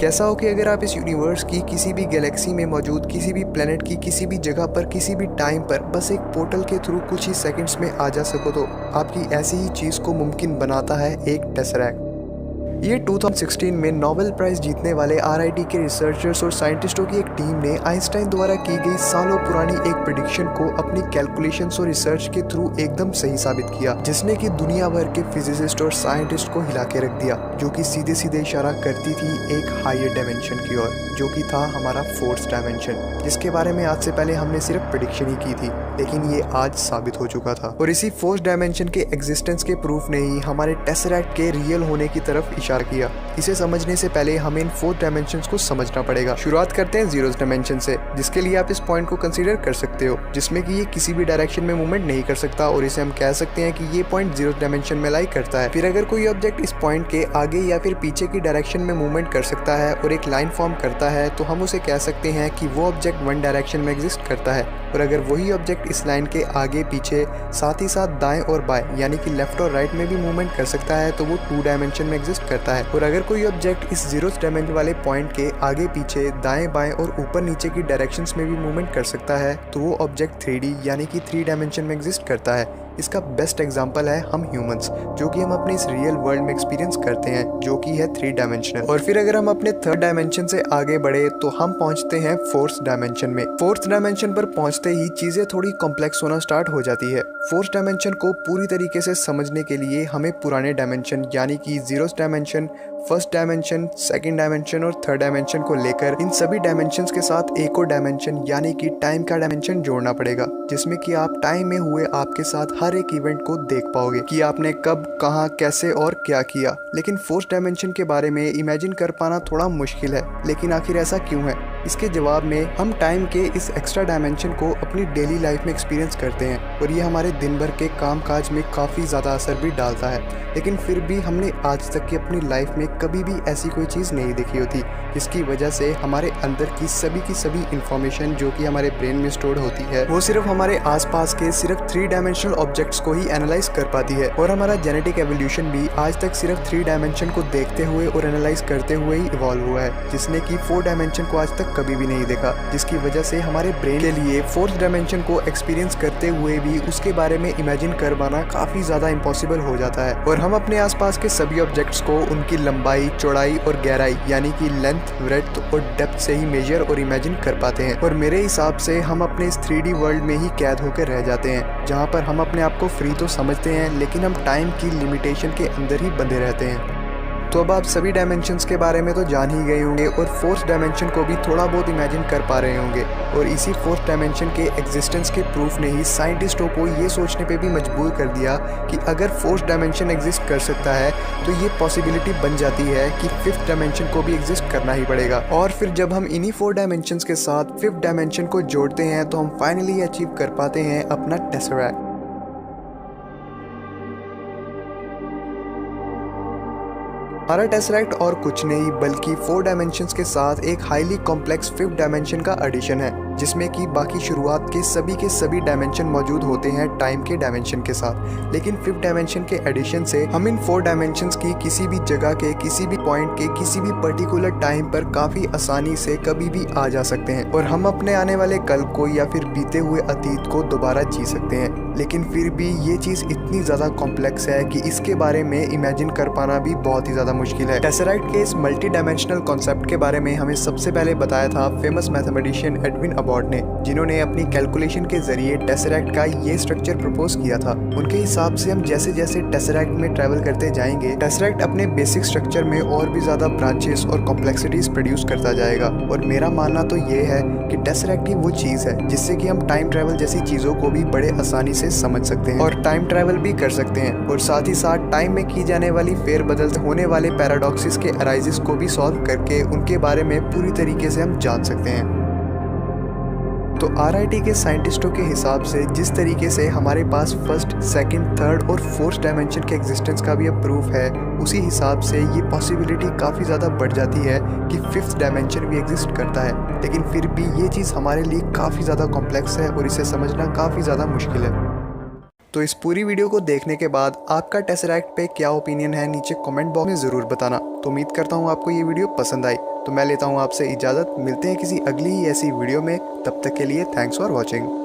कैसा हो कि अगर आप इस यूनिवर्स की किसी भी गैलेक्सी में मौजूद किसी भी प्लेनेट की किसी भी जगह पर किसी भी टाइम पर बस एक पोर्टल के थ्रू कुछ ही सेकंड्स में आ जा सको, तो आपकी ऐसी ही चीज़ को मुमकिन बनाता है एक टेसरैक्ट। ये 2016 में नोबेल प्राइज जीतने वाले RIT के रिसर्चर्स और साइंटिस्टों की एक टीम ने आइंस्टाइन द्वारा की गई सालों पुरानी एक प्रेडिक्शन को अपनी कैलकुलेशंस और रिसर्च के थ्रू एकदम सही साबित किया, जिसने कि दुनिया भर के फिजिसिस्ट और साइंटिस्ट को हिला के रख दिया, जो कि सीधे सीधे इशारा करती थी एक हायर डायमेंशन की ओर, जो कि था हमारा फोर्थ डायमेंशन, जिसके बारे में आज से पहले हमने सिर्फ प्रेडिक्शन ही की थी, लेकिन ये आज साबित हो चुका था। और इसी फोर्थ डायमेंशन के एग्जिस्टेंस के प्रूफ ने ही हमारे टेसरैक्ट के रियल होने की तरफ इशारा किया। इसे समझने से पहले हमें इन फोर्थ डायमेंशंस को समझना पड़ेगा। शुरुआत करते हैं जीरोस डायमेंशन से, जिसके लिए आप इस पॉइंट को कंसीडर कर सकते हो, जिसमें कि ये किसी भी डायरेक्शन में मूवमेंट नहीं कर सकता, और इसे हम कह सकते हैं कि ये पॉइंट जीरोस डायमेंशन में लाई करता है। फिर अगर कोई ऑब्जेक्ट इस पॉइंट के आगे या फिर पीछे की डायरेक्शन में मूवमेंट कर सकता है और एक लाइन फॉर्म करता है, तो हम उसे कह सकते हैं कि वो ऑब्जेक्ट वन डायरेक्शन में एग्जिस्ट करता है। और अगर वही ऑब्जेक्ट इस लाइन के आगे पीछे साथ ही साथ दाएं और बाएं यानी कि लेफ्ट और राइट में भी मूवमेंट कर सकता है, तो वो टू डायमेंशन में एग्जिस्ट करता है। और अगर कोई ऑब्जेक्ट इस जीरोस डायमेंशन वाले पॉइंट के आगे पीछे दाएं बाएं और ऊपर नीचे की डायरेक्शंस में भी मूवमेंट कर सकता है, तो वो ऑब्जेक्ट 3D यानी कि 3 डायमेंशन में एग्जिस्ट करता है। इसका बेस्ट एग्जांपल है हम ह्यूमंस, जो कि हम अपने इस रियल वर्ल्ड में एक्सपीरियंस करते हैं, जो कि है 3 डायमेंशनल। और फिर अगर हम अपने थर्ड डायमेंशन से आगे बढ़े तो हम पहुंचते हैं फोर्थ डायमेंशन में। फोर्थ डायमेंशन पर पहुंचते ही चीजें थोड़ी कॉम्प्लेक्स होना स्टार्ट हो जाती है। फोर्थ डायमेंशन को पूरी तरीके से समझने के लिए हमें पुराने डायमेंशन यानी कि zeros dimension, first dimension, second dimension और थर्ड डायमेंशन को लेकर इन सभी डायमेंशंस के साथ एक और डायमेंशन यानी कि टाइम का डायमेंशन जोड़ना पड़ेगा, जिसमें कि आप टाइम में हुए आपके साथ हर एक इवेंट को देख पाओगे कि आपने कब, कहां, कैसे और क्या किया। लेकिन फोर्थ डायमेंशन के बारे में इमेजिन कर पाना थोड़ा मुश्किल है, लेकिन आखिर ऐसा क्यों है? इसके जवाब में हम टाइम के इस एक्स्ट्रा डायमेंशन को अपनी डेली लाइफ में एक्सपीरियंस करते हैं, और ये हमारे दिन भर के काम काज में काफ़ी ज़्यादा असर भी डालता है। लेकिन फिर भी हमने आज तक की अपनी लाइफ में कभी भी ऐसी कोई चीज़ नहीं देखी होती, जिसकी वजह से हमारे अंदर की सभी इंफॉर्मेशन जो कि हमारे ब्रेन में स्टोर होती है, वो सिर्फ हमारे आसपास के सिर्फ 3 डायमेंशनल ऑब्जेक्ट्स को ही एनालाइज कर पाती है। और हमारा जेनेटिक एवोल्यूशन भी आज तक सिर्फ 3 डायमेंशन को देखते हुए और एनालाइज करते हुए ही इवॉल्व हुआ है, जिसने कि 4 डायमेंशन को आज तक कभी भी नहीं देखा, जिसकी वजह से हमारे ब्रेन के लिए फोर्थ डायमेंशन को एक्सपीरियंस करते हुए भी उसके बारे में इमेजिन कर पाना काफ़ी ज़्यादा इम्पॉसिबल हो जाता है। और हम अपने आसपास के सभी ऑब्जेक्ट्स को उनकी लंबाई, चौड़ाई और गहराई यानी कि लेंथ, ब्रेड्थ और डेप्थ से ही मेजर और इमेजिन कर पाते हैं। और मेरे हिसाब से हम अपने इस 3D वर्ल्ड में ही कैद होकर रह जाते हैं, जहाँ पर हम अपने आप को फ्री तो समझते हैं, लेकिन हम टाइम की लिमिटेशन के अंदर ही बंधे रहते हैं। तो अब आप सभी डायमेंशंस के बारे में तो जान ही गए होंगे और फोर्थ डायमेंशन को भी थोड़ा बहुत इमेजिन कर पा रहे होंगे। और इसी फोर्थ डायमेंशन के एग्जिस्टेंस के प्रूफ ने ही साइंटिस्टों को ये सोचने पे भी मजबूर कर दिया कि अगर फोर्थ डायमेंशन एग्जिस्ट कर सकता है, तो ये पॉसिबिलिटी बन जाती है कि फिफ्थ डायमेंशन को भी एग्जिस्ट करना ही पड़ेगा। और फिर जब हम इन्हीं 4 डायमेंशंस के साथ फिफ्थ डायमेंशन को जोड़ते हैं, तो हम फाइनली अचीव कर पाते हैं अपना टेसरैक्ट। हमारा टेसरैक्ट और कुछ नहीं बल्कि 4 डायमेंशंस के साथ एक हाईली कॉम्प्लेक्स फिफ्थ डायमेंशन का एडिशन है, जिसमें कि बाकी शुरुआत के सभी डायमेंशन मौजूद होते हैं टाइम के डायमेंशन के साथ। लेकिन फिफ्थ डायमेंशन के एडिशन से हम इन 4 डायमेंशंस की किसी भी जगह के किसी भी पॉइंट के किसी भी पर्टिकुलर टाइम पर काफी आसानी से कभी भी आ जा सकते हैं, और हम अपने आने वाले कल को या फिर बीते हुए अतीत को दोबारा जी सकते हैं। लेकिन फिर भी ये चीज इतनी ज्यादा कॉम्प्लेक्स है कि इसके बारे में इमेजिन कर पाना भी बहुत ही ज्यादा मुश्किल है। टेसरैक्ट के इस मल्टी डायमेंशनल कॉन्सेप्ट के बारे में हमें सबसे पहले बताया था फेमस मैथमेटिशियन एडविन अबॉट ने, जिन्होंने अपनी कैलकुलेशन के जरिए टेसरैक्ट का ये स्ट्रक्चर प्रपोज किया था। उनके हिसाब से हम जैसे जैसे टेसरैक्ट में ट्रैवल करते जाएंगे, टेसरैक्ट अपने बेसिक स्ट्रक्चर में और भी ज्यादा ब्रांचेस और कॉम्प्लेक्सिटीज प्रोड्यूस करता जाएगा। और मेरा मानना तो ये है कि टेसरैक्ट ही वो चीज है जिससे कि हम टाइम ट्रैवल जैसी चीजों को भी बड़े आसानी से समझ सकते हैं और टाइम ट्रैवल भी कर सकते हैं, और साथ ही साथ टाइम में की जाने वाली फेरबदल होने वाले पैराडॉक्सिस के अराइजिस को भी सॉल्व करके उनके बारे में पूरी तरीके से हम जान सकते हैं। तो RIT के साइंटिस्टों के हिसाब से जिस तरीके से हमारे पास फर्स्ट, सेकंड, थर्ड और फोर्थ डायमेंशन के एग्जिस्टेंस का भी अब प्रूफ है, उसी हिसाब से ये पॉसिबिलिटी काफ़ी ज़्यादा बढ़ जाती है कि फिफ्थ डायमेंशन भी एग्जिस्ट करता है। लेकिन फिर भी ये चीज़ हमारे लिए काफ़ी ज़्यादा कॉम्प्लेक्स है और इसे समझना काफ़ी ज़्यादा मुश्किल है। तो इस पूरी वीडियो को देखने के बाद आपका टेसरैक्ट पे क्या ओपिनियन है नीचे कमेंट बॉक्स में ज़रूर बताना। तो उम्मीद करता हूँ आपको ये वीडियो पसंद आई। तो मैं लेता हूँ आपसे इजाज़त, मिलते हैं किसी अगली ही ऐसी वीडियो में, तब तक के लिए थैंक्स फॉर वॉचिंग।